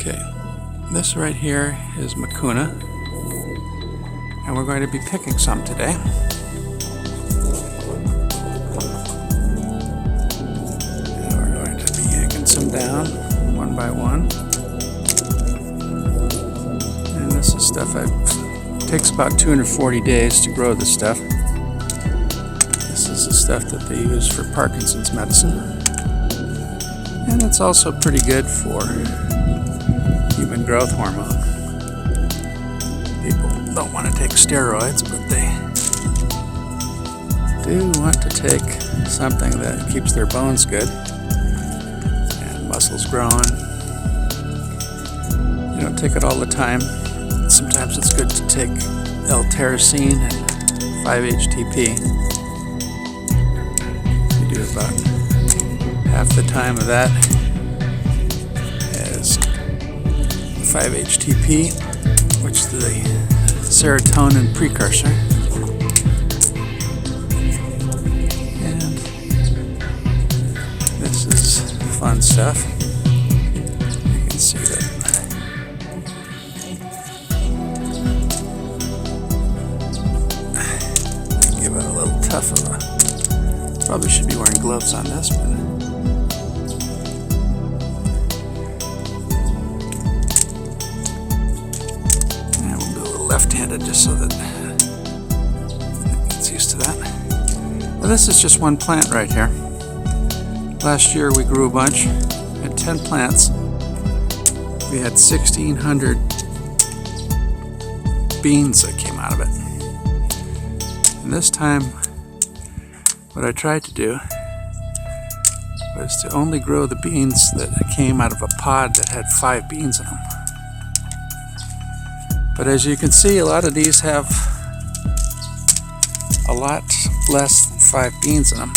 Okay, this right here is Mucuna, and we're going to be picking some today. And we're going to be yanking some down one by one. And this is stuff it takes about 240 days to grow this stuff. This is the stuff that they use for Parkinson's medicine. And it's also pretty good for human growth hormone. People don't want to take steroids, but they do want to take something that keeps their bones good and muscles growing. You don't take it all the time. Sometimes it's good to take L-tyrosine and 5-HTP. You do about half the time of that as 5-HTP, which is the serotonin precursor. And this is fun stuff. You can see that. Give it a little tough of a. Probably should be wearing gloves on this, but. Left-handed just so that it gets used to that. Well, this is just one plant right here. Last year we grew a bunch, had 10 plants. We had 1,600 beans that came out of it. And this time what I tried to do was to only grow the beans that came out of a pod that had 5 beans in them. But as you can see, a lot of these have a lot less than 5 beans in them.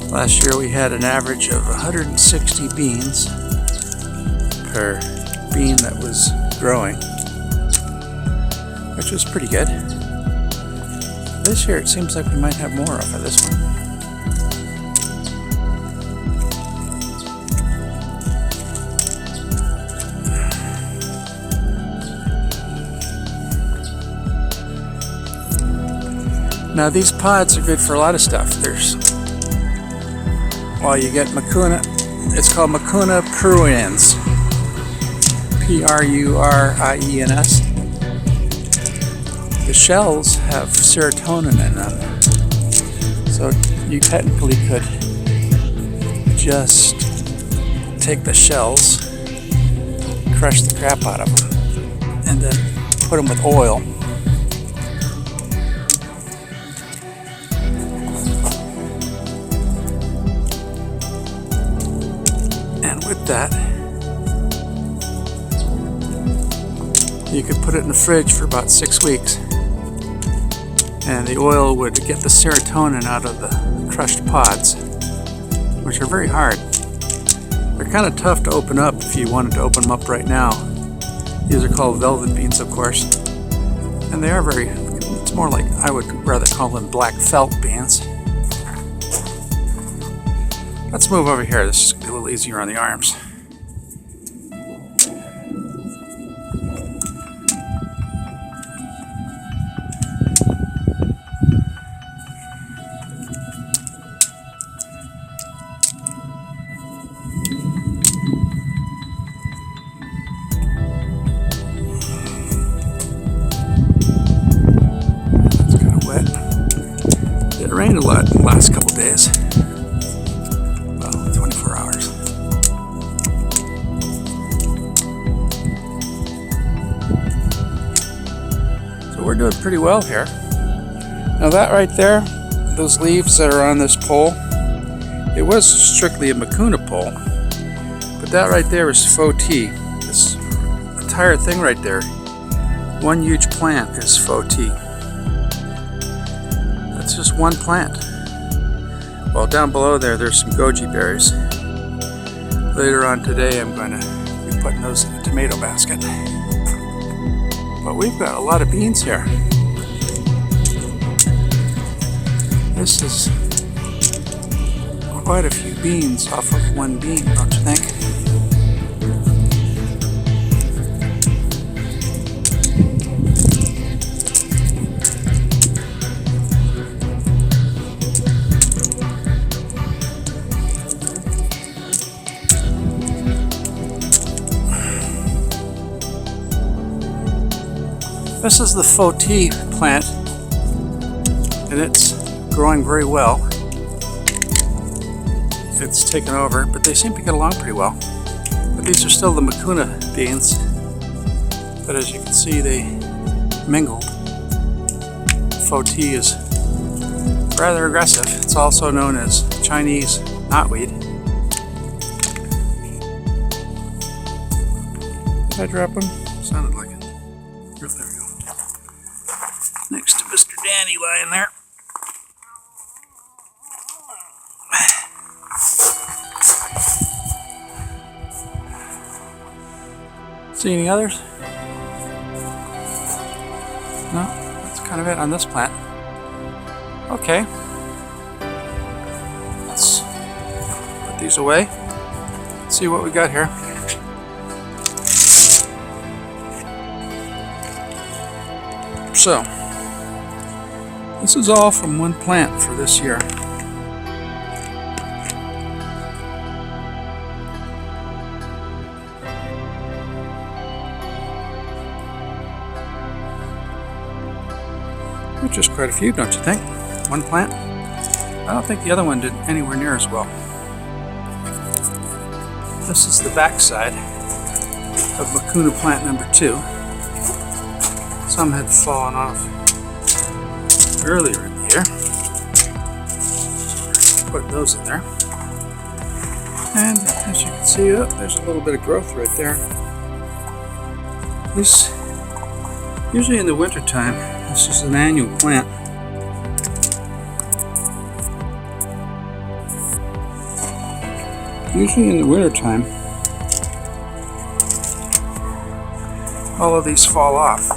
But last year we had an average of 160 beans per bean that was growing, which was pretty good. This year it seems like we might have more off of this one. Now these pods are good for a lot of stuff. You get Mucuna, it's called Mucuna Pruriens. Pruriens. The shells have serotonin in them, so you technically could just take the shells, crush the crap out of them, and then put them with oil. And with that, you could put it in the fridge for about 6 weeks. And the oil would get the serotonin out of the crushed pods, which are very hard. They're kind of tough to open up if you wanted to open them up right now. These are called velvet beans, of course. And they are it's more like, I would rather call them black felt beans. Let's move over here. This is going to be a little easier on the arms. It rained a lot in the last couple days. Well, 24 hours. So we're doing pretty well here. Now that right there, those leaves that are on this pole, it was strictly a Mucuna pole. But that right there is foti. This entire thing right there, one huge plant is foti. That's just one plant. Well, down below there's some goji berries. Later on today I'm going to be putting those in a tomato basket. But we've got a lot of beans here. This is quite a few beans off of one bean, don't you think? This is the foti plant, and it's growing very well. It's taken over, but they seem to get along pretty well. But these are still the Mucuna beans, but as you can see, they mingled. Foti is rather aggressive. It's also known as Chinese knotweed. Did I drop them? Sounded like it. There we go. Next to Mr. Dandelion there. See any others? No, that's kind of it on this plant. Okay. Let's put these away. Let's see what we got here. So, this is all from one plant for this year. Which is quite a few, don't you think? One plant? I don't think the other one did anywhere near as well. This is the back side of Mucuna plant number 2. Some had fallen off earlier in the year. Put those in there. And as you can see, there's a little bit of growth right there. This, usually in the winter time, this is an annual plant. Usually in the winter time, all of these fall off.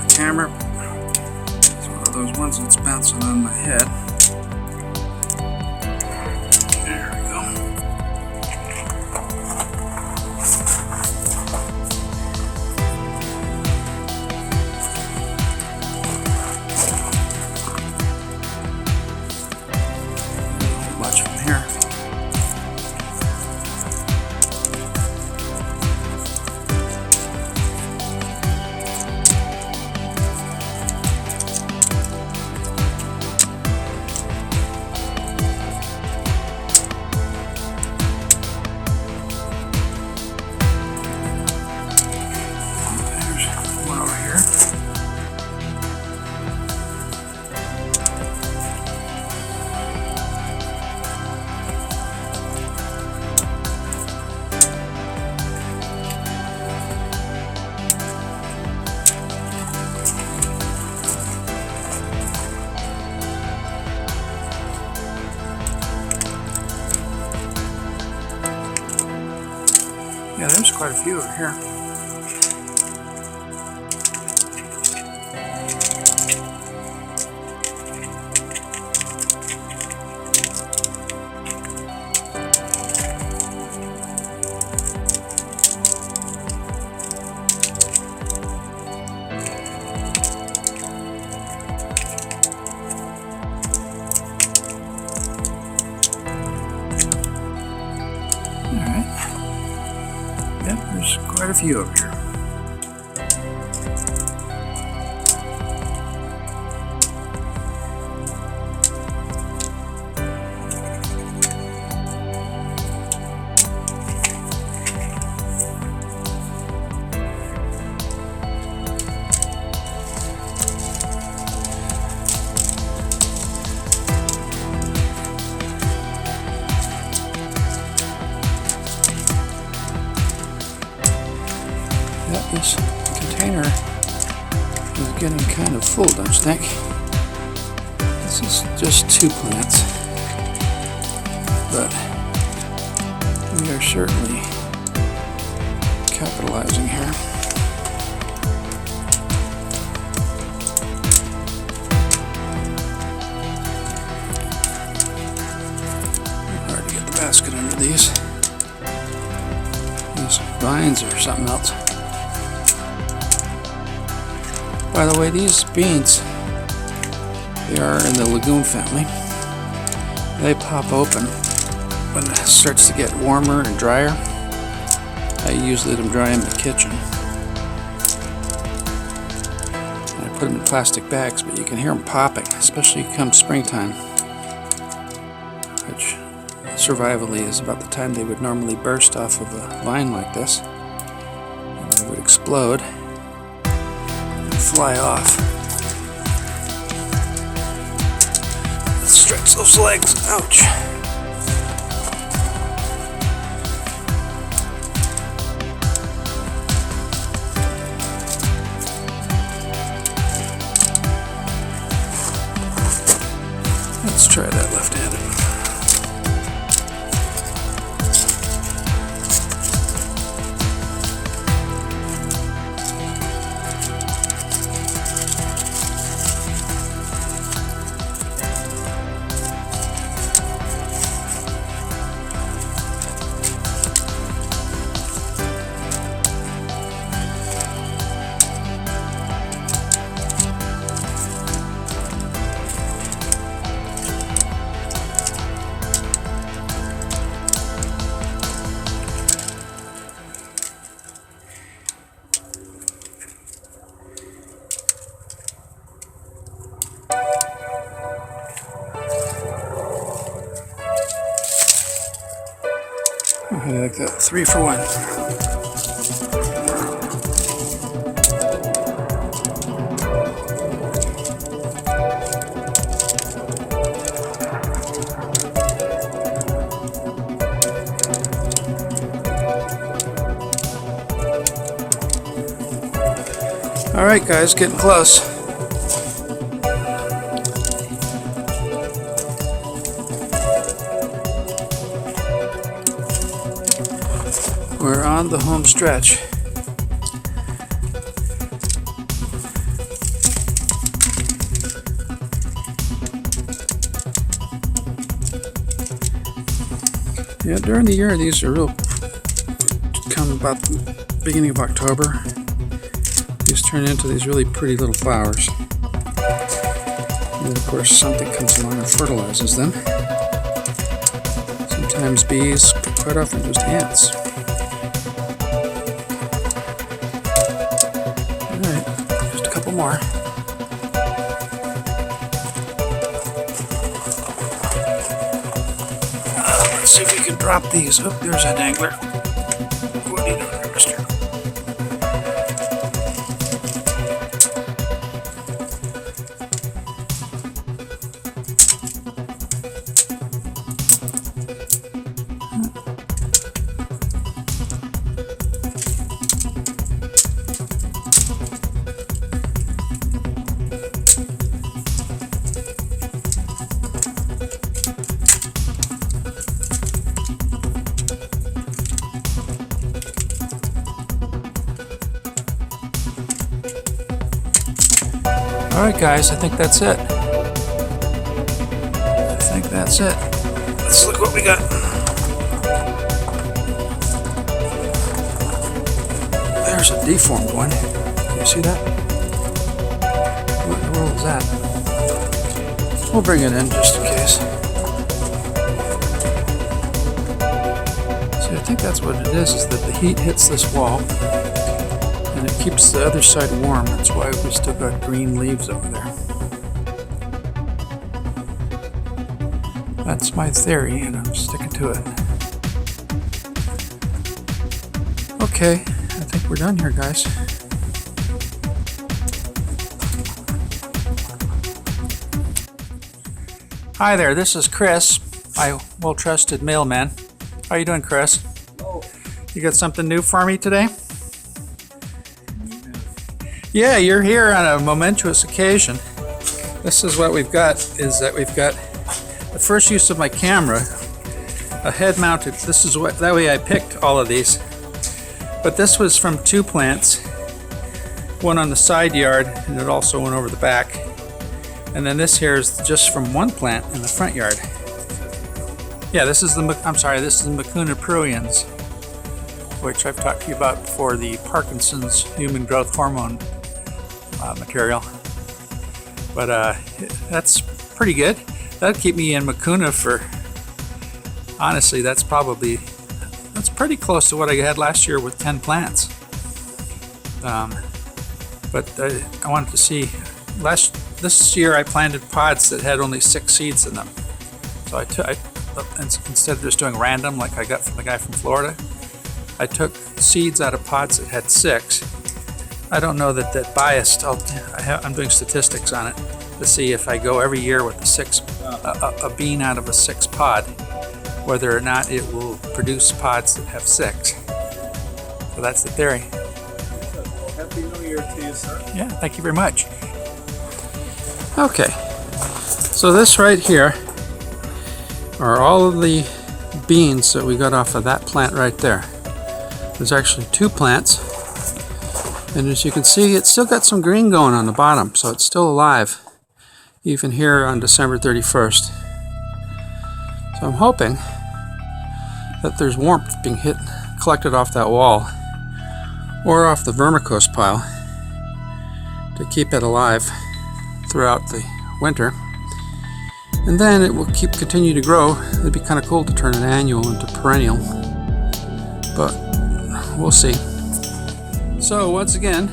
Camera. It's one of those ones that's bouncing on my head. There we go. Not much from here. Yeah, there's quite a few over here. There's quite a few over here. getting kind of full, don't you think? This is just 2 plants, but we are certainly capitalizing here. Hard to get the basket under these. These vines are something else. By the way, these beans, they are in the legume family. They pop open when it starts to get warmer and drier. I usually let them dry in the kitchen. And I put them in plastic bags, but you can hear them popping, especially come springtime, which survivally is about the time they would normally burst off of a vine like this. And they would explode and fly off. Let's stretch those legs. Ouch. Let's try that left-handed. I like that 3 for 1. All right, guys, getting close. We're on the home stretch. Yeah, during the year these are real, come about the beginning of October. These turn into these really pretty little flowers. And then of course something comes along and fertilizes them. Sometimes bees, but quite often just ants. More. Let's see if we can drop these. Oh, there's a dangler. What are you doing there, mister? Alright guys, I think that's it. Let's look what we got. There's a deformed one. Can you see that? What in the world is that? We'll bring it in just in case. See, I think that's what it is that the heat hits this wall and it keeps the other side warm. That's why we still got green leaves over there. That's my theory, and I'm sticking to it. Okay, I think we're done here, guys. Hi there, this is Chris, my well-trusted mailman. How you doing, Chris? Hello. You got something new for me today? Yeah, you're here on a momentous occasion. This is what we've got, is that we've got the first use of my camera, a head mounted. This is what, that way I picked all of these. But this was from two plants, one on the side yard and it also went over the back. And then this here is just from one plant in the front yard. Yeah, this is the, this is the Mucuna Pruriens, which I've talked to you about before, the Parkinson's human growth hormone material. But that's pretty good. That'll keep me in Mucuna for, honestly, that's pretty close to what I had last year with 10 plants. But I wanted to see, this year I planted pods that had only 6 seeds in them. So instead of just doing random like I got from the guy from Florida, I took seeds out of pods that had 6. I don't know that biased. I'm doing statistics on it to see if I go every year with a bean out of a 6 pod, whether or not it will produce pods that have 6. So that's the theory. Well, Happy New Year to you, sir. Yeah, thank you very much. Okay, so this right here are all of the beans that we got off of that plant right there. There's actually 2 plants, and as you can see, it's still got some green going on the bottom, so it's still alive, even here on December 31st. So I'm hoping that there's warmth being collected off that wall or off the vermicompost pile to keep it alive throughout the winter. And then it will continue to grow. It'd be kind of cool to turn an annual into perennial, but we'll see. So once again,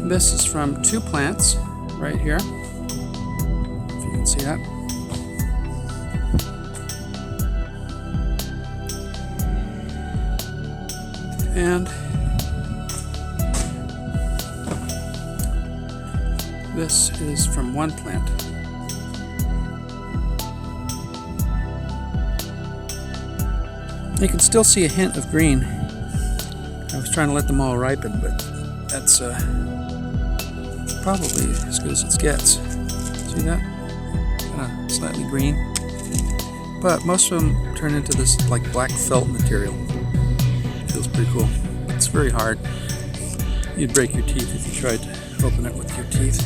this is from 2 plants right here, if you can see that. And this is from 1 plant. You can still see a hint of green. I was trying to let them all ripen, but that's probably as good as it gets. See that? Kind of slightly green. But most of them turn into this like black felt material. Feels pretty cool. It's very hard. You'd break your teeth if you tried to open it with your teeth.